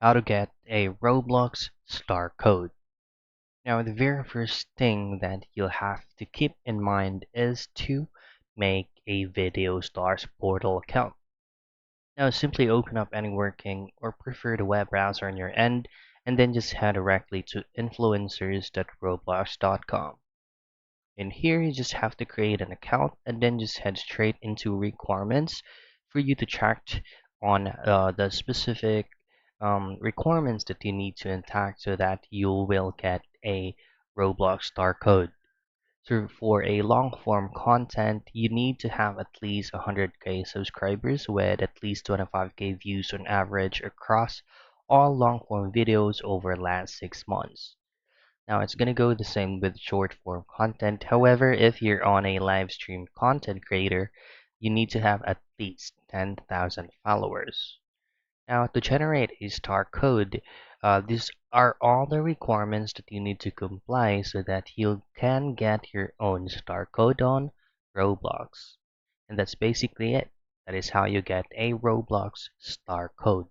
How to get a Roblox Star Code. Now, the very first thing that you'll have to keep in mind is to make a Video Stars portal account. Now, simply open up any working or preferred web browser on your end, and then just head directly to influencers.roblox.com. In here, you just have to create an account and then just head straight into requirements for you to check on the specific requirements that you need to intact so that you will get a Roblox Star Code. So for a long form content, you need to have at least 100K subscribers with at least 25K views on average across all long form videos over the last 6 months. Now it's gonna go the same with short form content. However, if you're on a live stream content creator, you need to have at least 10,000 followers. Now to generate a star code, these are all the requirements that you need to comply so that you can get your own star code on Roblox. And that's basically it. That is how you get a Roblox star code.